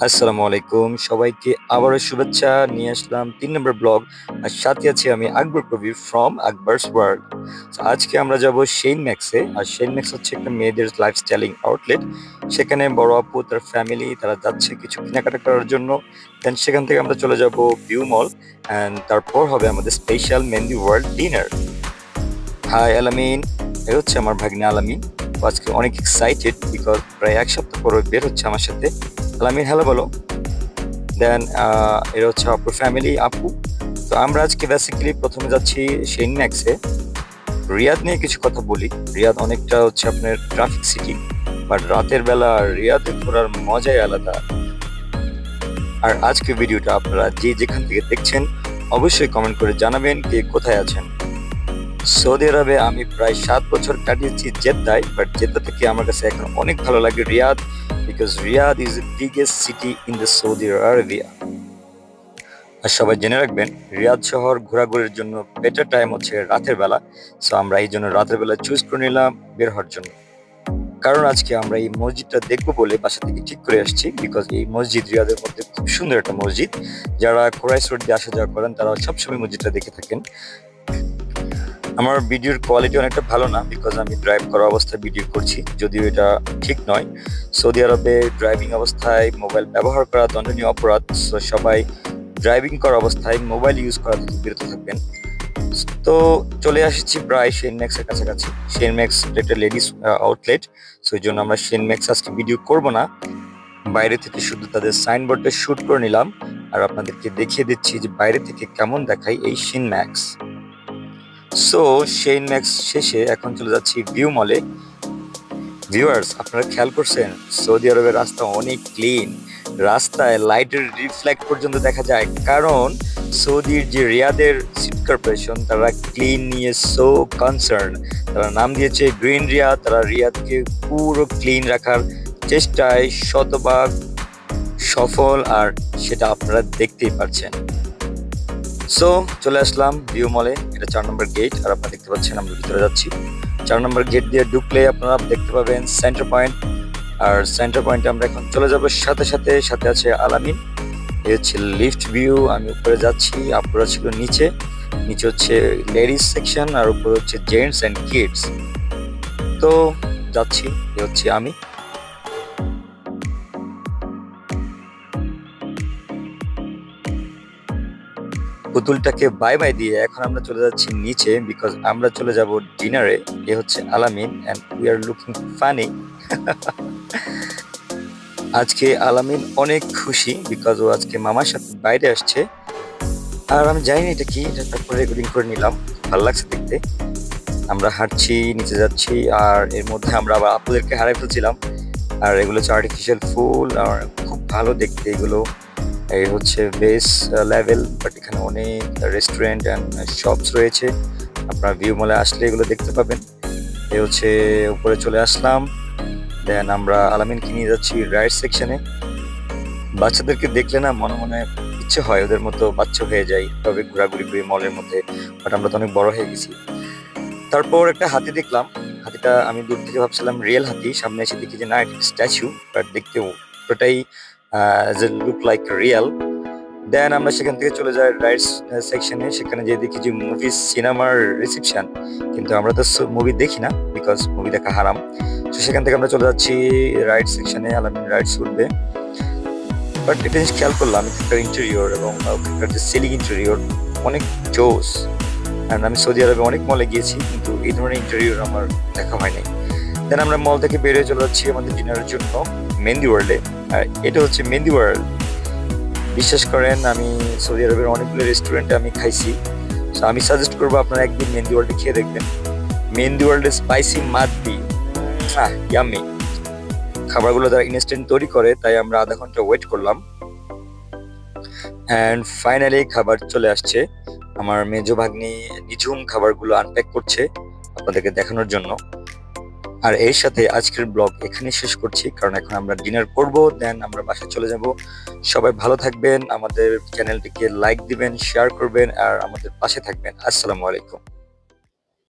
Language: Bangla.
আসসালামু আলাইকুম সবাইকে আবারও শুভেচ্ছা নিয়ে আসলাম ৩ নম্বর ব্লগ। আর সাথে আছি আমি আকবর কবির ফ্রম আকবরস ওয়ার্ল্ড। আজকে আমরা যাব শেইন ম্যাক্সে। আর শেইন ম্যাক্স হচ্ছে একটা মেয়েদের লাইফস্টাইলিং আউটলেট। সেখানে বড় আপু তার ফ্যামিলি তারা যাচ্ছে কিছু কেনাকাটা করার জন্য। দেন সেখান থেকে আমরা চলে যাব ভিউ মল অ্যান্ড তারপর হবে আমাদের special mehndi world dinner. Hi Alamin, এ হচ্ছে আমার ভাগ্নে আলামিন। ও আজকে অনেক এক্সাইটেড বিকজ প্রায় ১ সপ্তাহ পরে বের হচ্ছে আমার সাথে। আলামিন হ্যালো বলো। দেন এরা হচ্ছে আপুর ফ্যামিলি আপু। তো আমরা আজকে বেসিক্যালি প্রথমে যাচ্ছি শেইন ম্যাক্সে। রিয়াদ নিয়ে কিছু কথা বলি। রিয়াদ অনেকটা হচ্ছে আপনার ট্রাফিক সিটি, বাট রাতের বেলা রিয়াদে ঘোরার মজাই আলাদা। আর আজকে ভিডিওটা আপনারা যে যেখান থেকে দেখছেন অবশ্যই কমেন্ট করে জানাবেন কে কোথায় আছেন। সৌদি আরবে আমি প্রায় ৭ বছর কাটিয়েছি জেদ্দায়, বাট জেদ্দা থেকে আমার কাছে এখন অনেক ভালো লাগে Riyadh, because Riyadh is the biggest city in the Saudi Arabia. আর সবাই জেনে রাখবেন রিয়াদ শহর ঘোরাঘুরির জন্য বেটার টাইম হচ্ছে রাতের বেলা। সো আমরা এই জন্য রাতের বেলা চুজ করে নিলাম বের হওয়ার জন্য। কারণ আজকে আমরা এই মসজিদটা দেখবো বলে বাসা থেকে ঠিক করে আসছি, বিকজ এই মসজিদ রিয়াদের মধ্যে খুব সুন্দর একটা মসজিদ। যারা কোরাইশ রোড দিয়ে আসা যাওয়া করেন তারা সবসময় মসজিদটা দেখে থাকেন। আমার ভিডিওর কোয়ালিটি অনেকটা ভালো না, বিকজ আমি ড্রাইভ করা অবস্থায় ভিডিও করছি, যদিও এটা ঠিক নয়। সৌদি আরবে ড্রাইভিং অবস্থায় মোবাইল ব্যবহার করা দণ্ডনীয় অপরাধ। সো সবাই ড্রাইভিং করা অবস্থায় মোবাইল ইউজ করা থেকে বিরত থাকবেন। তো চলে আসছি প্রায় শেন ম্যাক্সের কাছাকাছি। শেন ম্যাক্স একটা লেডিস আউটলেট, সো এই জন্য আমরা শেন ম্যাক্স আজকে ভিডিও করব না। বাইরে থেকে শুধু তাদের সাইনবোর্ডটা শুট করে নিলাম আর আপনাদেরকে দেখিয়ে দিচ্ছি যে বাইরে থেকে কেমন দেখায় এই Shane max. So Shane max শেষে এখন চলে যাচ্ছি ভিউ মলে। ভিউয়ার্স, আপনারা খেয়াল করছেন সৌদি আরবের রাস্তা অনেক ক্লিন। রাস্তায় লাইটের রিফ্লেক্ট পর্যন্ত দেখা যায়, কারণ সৌদির যে রিয়াদের সিটি কর্পোরেশন তারা ক্লিন নিয়ে সো কনসার্ন। তারা নাম দিয়েছে গ্রিন রিয়াদ। তারা রিয়াদকে পুরো ক্লিন রাখার চেষ্টায় শতভাগ সফল, আর সেটা আপনারা দেখতেই পাচ্ছেন। সো চলে আসলাম ভিউ মলে। এটা ৪ নম্বর গেট, আর আপনারা দেখতে পাচ্ছেন আমরা ভিতরে যাচ্ছি। ৪ নম্বর গেট দিয়ে ঢুকলে আপনারা দেখতে পাবেন সেন্টার পয়েন্ট। আর সেন্টার পয়েন্টে আমরা এখন চলে যাব সাথে সাথে। সাথে আছে আলামিন। এই হচ্ছে লিফট ভিউ। আমি উপরে যাচ্ছি, আপুরা ছিল নিচে। নিচে হচ্ছে লেডিস সেকশন, আর উপরে হচ্ছে জেন্টস অ্যান্ড কিডস। তো যাচ্ছি, এ হচ্ছে আমি। পুতুলটাকে বাই বাই দিয়ে এখন আমরা চলে যাচ্ছি নিচে, বিকজ আমরা চলে যাব ডিনারে। এ হচ্ছে আলামিন and we are looking funny. আজকে আলামিন অনেক খুশি, বিকজ ও আজকে মামার সাথে বাইরে আসছে। আর আমি জানি না এটা কি, এটা তারপরে রেকর্ডিং করে নিলাম। ভালো লাগছে দেখতে। আমরা হাঁটছি, নিচে যাচ্ছি, আর এর মধ্যে আমরা আবার আপুদেরকে হারাই ফেলছিলাম। আর এগুলো হচ্ছে আর্টিফিশিয়াল ফুল, আর খুব ভালো দেখতে এগুলো। এই হচ্ছে বেস লেভেল, বাট এখানে অনেক রেস্টুরেন্ট অ্যান্ড শপস রয়েছে। আপনারা ভিউ মলে আসলে এগুলো দেখতে পাবেন। এই হচ্ছে উপরে চলে আসলাম। দেন আমরা আলামিনকে নিয়ে যাচ্ছি রাইড সেকশনে। বাচ্চাদেরকে দেখলে না মনে মনে ইচ্ছে হয় ওদের মতো বাচ্চা হয়ে যায়, তবে ঘোরাঘুরি করি মলের মধ্যে। বাট আমরা তো অনেক বড় হয়ে গেছি। তারপর একটা হাতি দেখলাম। হাতিটা আমি দূর থেকে ভাবছিলাম রিয়েল হাতি, সামনে এসে দেখি যে না, এটা স্ট্যাচু, বাট দেখতে ওটাই লুক লাইক রিয়েল। দেন আমরা সেখান থেকে চলে যাই রাইডস সেকশনে। সেখানে যেয়ে দেখি যে মুভি সিনেমার রিসেপশন, কিন্তু আমরা তো মুভি দেখি না, বিকজ মুভি দেখা হারাম। তো সেখান থেকে আমরা চলে যাচ্ছি রাইড সেকশনে। আলামিন রাইডস উঠবে। বাট একটা জিনিস খেয়াল করলাম, এখানকার ইন্টেরিয়র এবং ওখানকার যে সিলিং ইন্টেরিয়র অনেক জোস। কারণ আমি সৌদি আরবে অনেক মলে গিয়েছি, কিন্তু এই ধরনের ইন্টেরিয়র আমার দেখা হয় নাই। দেন আমরা মল থেকে বেরিয়ে চলে যাচ্ছি আমাদের ডিনারের জন্য মেহেন্দি ওয়ার্ল্ডে। আর এটা হচ্ছে মেহেন্দি ওয়ার্ল্ড। বিশ্বাস করেন আমি সৌদি আরবের অনেকগুলো রেস্টুরেন্টে আমি খাইছি। সো আমি সাজেস্ট করবো আপনারা একদিন মেহেন্দি ওয়ার্ল্ডে খেয়ে দেখবেন। মেহেন্দি ওয়ার্ল্ডে স্পাইসি মাদবি ইয়াম্মি। খাবারগুলো তারা ইনস্ট্যান্ট তৈরি করে, তাই আমরা আধা ঘন্টা ওয়েট করলাম। অ্যান্ড ফাইনালি খাবার চলে আসছে। আমার মেজো ভাগ্নি নিঝুম খাবারগুলো আনপ্যাক করছে আপনাদেরকে দেখানোর জন্য। আর এর সাথে আজকের ব্লগ এখানে শেষ করছি, কারণ এখন আমরা ডিনার করব, দেন আমরা বাসায় চলে যাব। সবাই ভালো থাকবেন, আমাদের চ্যানেলটিকে লাইক দিবেন, শেয়ার করবেন, আর আমাদের পাশে থাকবেন। আসসালামু আলাইকুম।